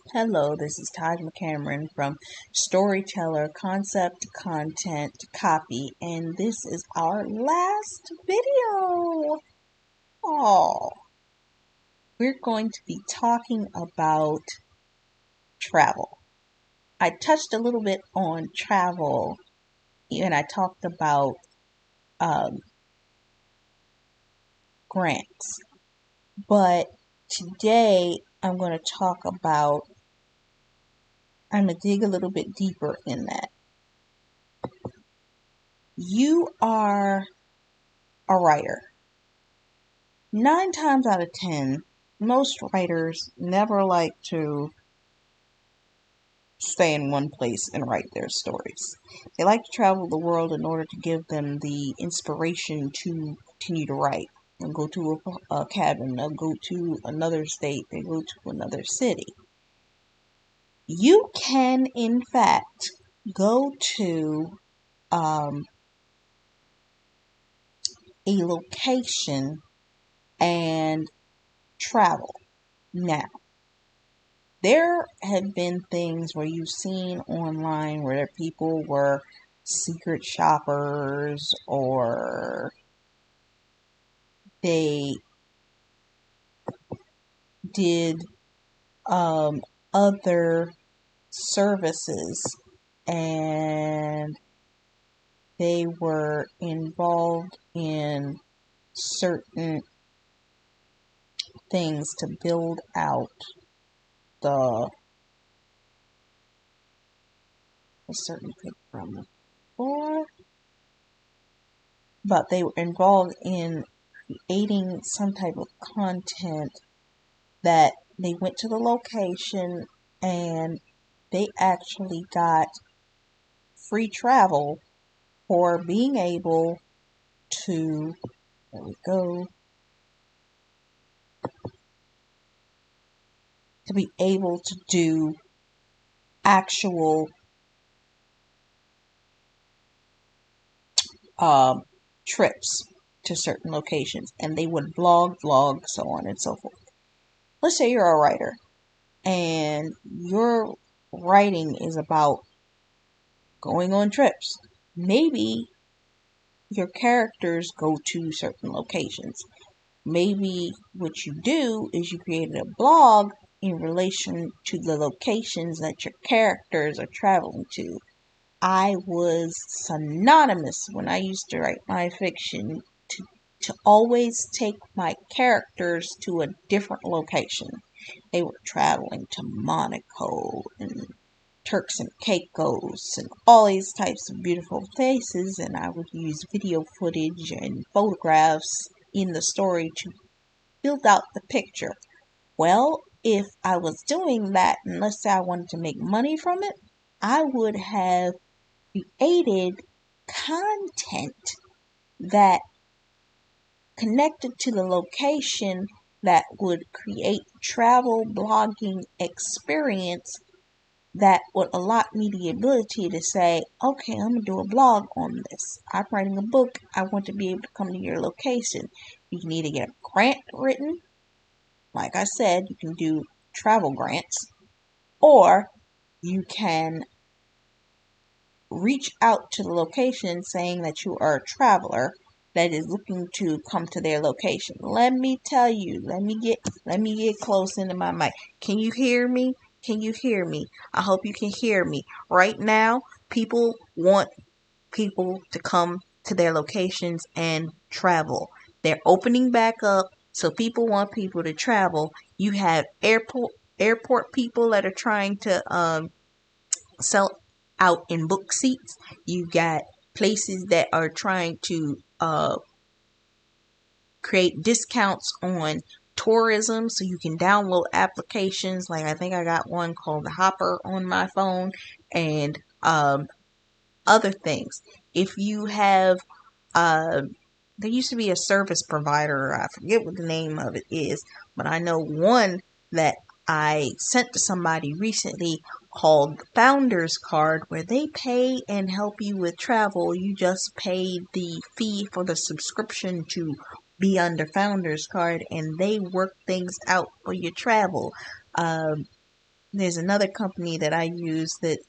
Hello, this is Taj McCameron from Storyteller Concept Content Copy, and this is our last video. Oh, we're going to be talking about travel. I touched a little bit on travel, and I talked about grants, but today I'm going to dig a little bit deeper in that. You are a writer. 9 times out of 10, most writers never like to stay in one place and write their stories. They like to travel the world in order to give them the inspiration to continue to write. They'll go to a cabin, they'll go to another state, they go to another city. You can, in fact, go to a location and travel. Now, there have been things where you've seen online where people were secret shoppers, or they did other services, and they were involved in certain things to build out a certain picture before, but they were involved in creating some type of content that they went to the location and they actually got free travel for being able to, there we go, to be able to do actual trips to certain locations, and they would vlog, so on and so forth. Let's say you're a writer and your writing is about going on trips. Maybe your characters go to certain locations. Maybe what you do is you created a blog in relation to the locations that your characters are traveling to. I was synonymous when I used to write my fiction to always take my characters to a different location. They were traveling to Monaco and Turks and Caicos and all these types of beautiful places, and I would use video footage and photographs in the story to build out the picture. Well, if I was doing that, and let's say I wanted to make money from it, I would have created content that connected to the location that would create travel blogging experience that would allot me the ability to say, okay, I'm going to do a blog on this. I'm writing a book. I want to be able to come to your location. You can either get a grant written. Like I said, you can do travel grants, or you can reach out to the location saying that you are a traveler that is looking to come to their location. Let me tell you, let me get close into my mic. Can you hear me? Can you hear me? I hope you can hear me. Right now, people want people to come to their locations and travel. They're opening back up, so people want people to travel. You have airport people that are trying to sell out in book seats. You got places that are trying to create discounts on tourism, so you can download applications. Like, I think I got one called the Hopper on my phone, and other things. If you have there used to be a service provider, I forget what the name of it is, but I know one that I sent to somebody recently called the Founders Card, where they pay and help you with travel. You just pay the fee for the subscription to be under Founders Card, and they work things out for your travel. There's another company that I use that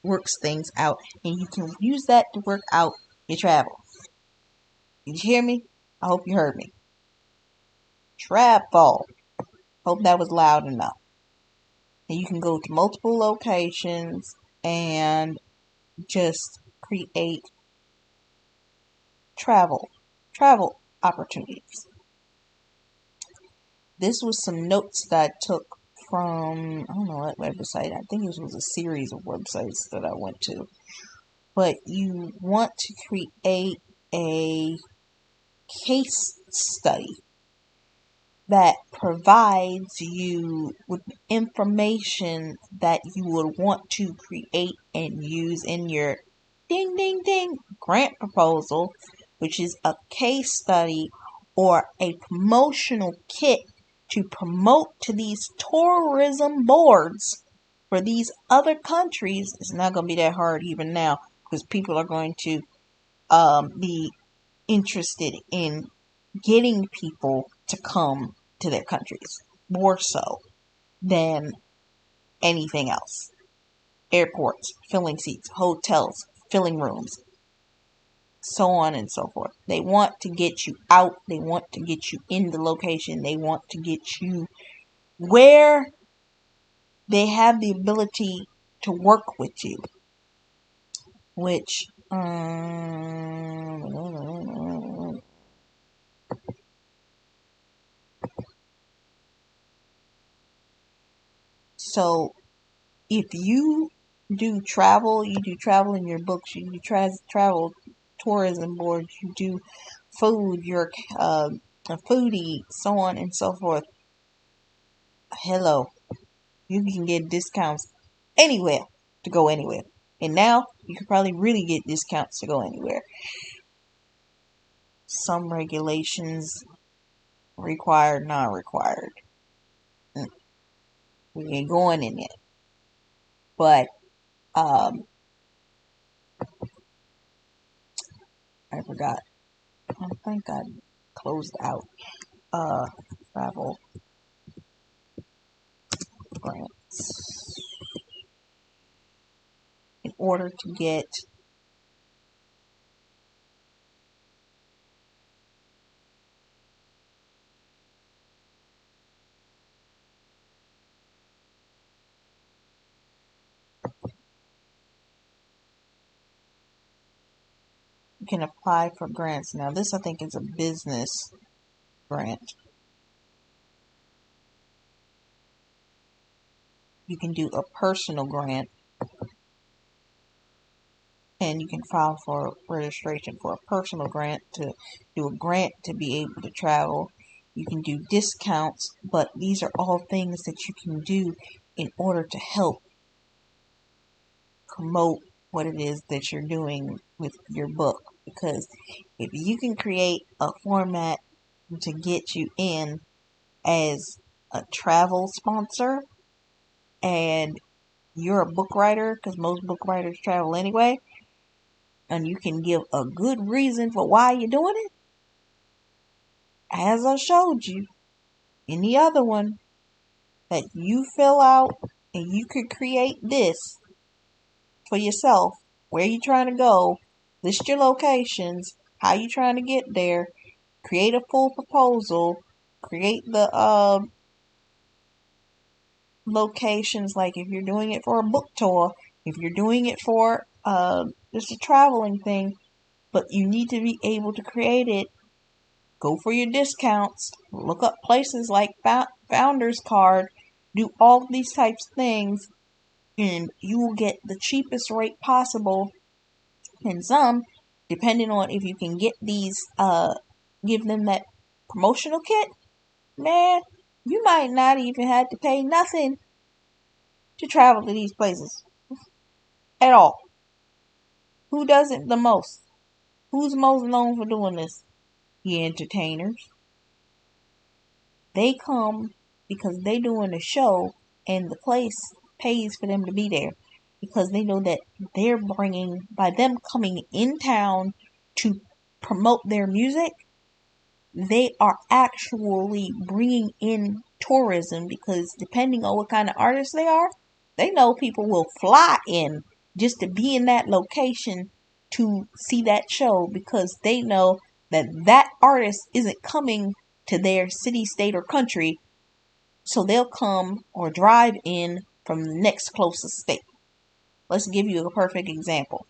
works things out, and you can use that to work out your travel. Did you hear me? I hope you heard me. Travel. Hope that was loud enough. And you can go to multiple locations and just create travel opportunities. This was some notes that I took from, I don't know what website. I think this was a series of websites that I went to. But you want to create a case study that provides you with information that you would want to create and use in your ding ding ding grant proposal, which is a case study or a promotional kit to promote to these tourism boards for these other countries. It's not going to be that hard even now, because people are going to be interested in getting people to come to their countries more so than anything else. Airports, filling seats, hotels, filling rooms, so on and so forth. They want to get you out. They want to get you in the location. They want to get you where they have the ability to work with you, which so if you do travel, you do travel in your books, you do travel tourism boards, you do food, you're a foodie, so on and so forth. Hello, you can get discounts anywhere to go anywhere. And now you can probably really get discounts to go anywhere. Some regulations required, not required. We ain't going in it. But I forgot. I think I closed out travel grants in order to get you can apply for grants. Now this I think is a business grant. You can do a personal grant, and you can file for registration for a personal grant to do a grant to be able to travel. You can do discounts, but these are all things that you can do in order to help promote what it is that you're doing with your book. Because if you can create a format to get you in as a travel sponsor, and you're a book writer, because most book writers travel anyway, and you can give a good reason for why you're doing it, as I showed you in the other one, that you fill out and you could create this for yourself, where you trying to go, list your locations, how you trying to get there, create a full proposal, create the locations, like if you're doing it for a book tour, if you're doing it for just a traveling thing, but you need to be able to create it. Go for your discounts, look up places like Founders Card, do all these types of things, and you will get the cheapest rate possible. And some, depending on if you can get these, give them that promotional kit, man, you might not even have to pay nothing to travel to these places at all. Who does it the most? Who's most known for doing this? The entertainers. They come because they doing a show, and the place pays for them to be there, because they know that they're bringing, by them coming in town to promote their music, they are actually bringing in tourism, because depending on what kind of artists they are, they know people will fly in just to be in that location to see that show, because they know that that artist isn't coming to their city, state, or country. So they'll come or drive in from the next closest state. Let's give you a perfect example.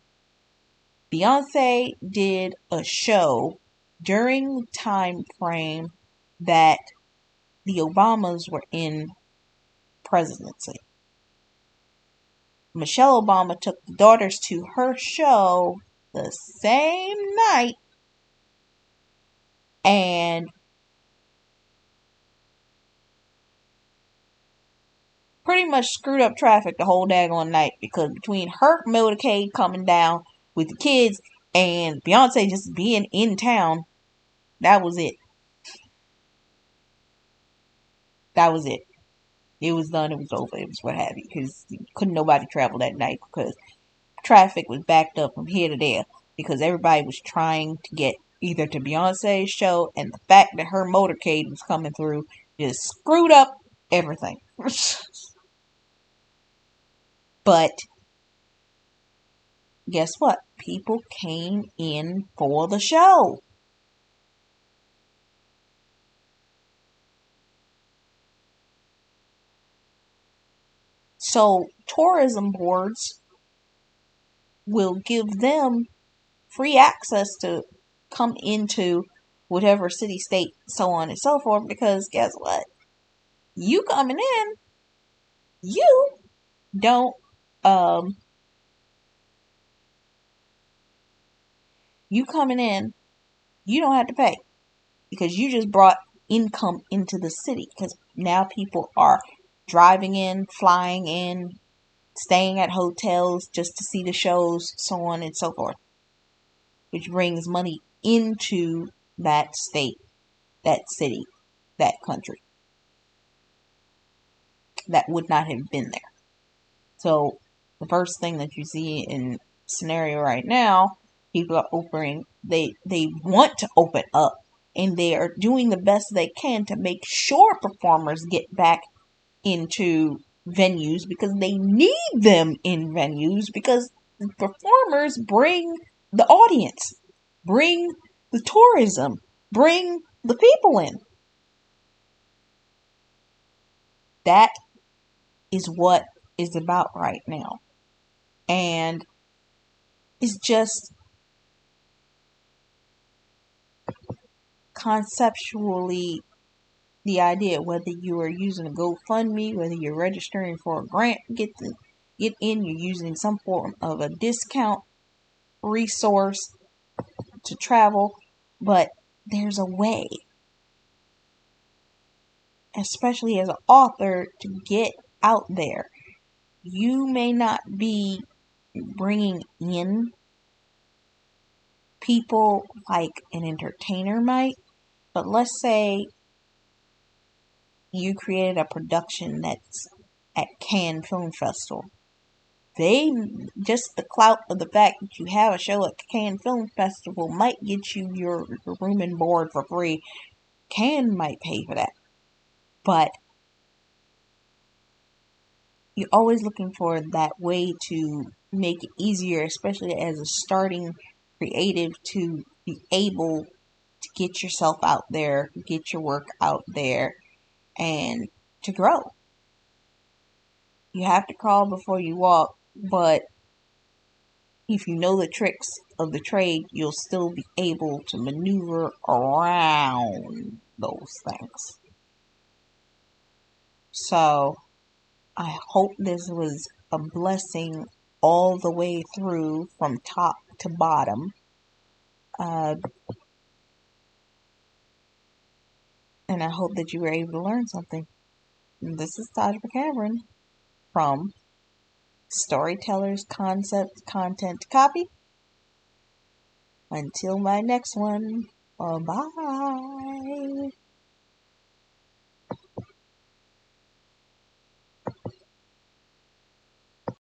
Beyonce did a show during the time frame that the Obamas were in presidency. Michelle Obama took the daughters to her show the same night and pretty much screwed up traffic the whole daggone night, because between her motorcade coming down with the kids and Beyonce just being in town, that was it. That was it. It was done. It was over. It was what have you. Because couldn't nobody travel that night because traffic was backed up from here to there. Because everybody was trying to get either to Beyonce's show, and the fact that her motorcade was coming through just screwed up everything. But guess what? People came in for the show. So tourism boards will give them free access to come into whatever city, state, so on and so forth, because guess what? You coming in, you don't you coming in, you don't have to pay, because you just brought income into the city, because now people are driving in, flying in, staying at hotels just to see the shows, so on and so forth, which brings money into that state, that city, that country that would not have been there. So the first thing that you see in scenario right now, people are opening, they want to open up, and they are doing the best they can to make sure performers get back into venues, because they need them in venues, because performers bring the audience, bring the tourism, bring the people in. That is what is about right now. And it's just conceptually the idea, whether you are using a GoFundMe, whether you're registering for a grant, get in, you're using some form of a discount resource to travel, but there's a way, especially as an author, to get out there. You may not be bringing in people like an entertainer might, but let's say you created a production that's at Cannes Film Festival. They, just the clout of the fact that you have a show at Cannes Film Festival might get you your room and board for free. Cannes might pay for that. But you're always looking for that way to make it easier, especially as a starting creative, to be able to get yourself out there, get your work out there, and to grow. You have to crawl before you walk, but if you know the tricks of the trade, you'll still be able to maneuver around those things. So, I hope this was a blessing all the way through from top to bottom. And I hope that you were able to learn something. This is Taj McCavern from Storytellers Concept Content Copy. Until my next one, bye.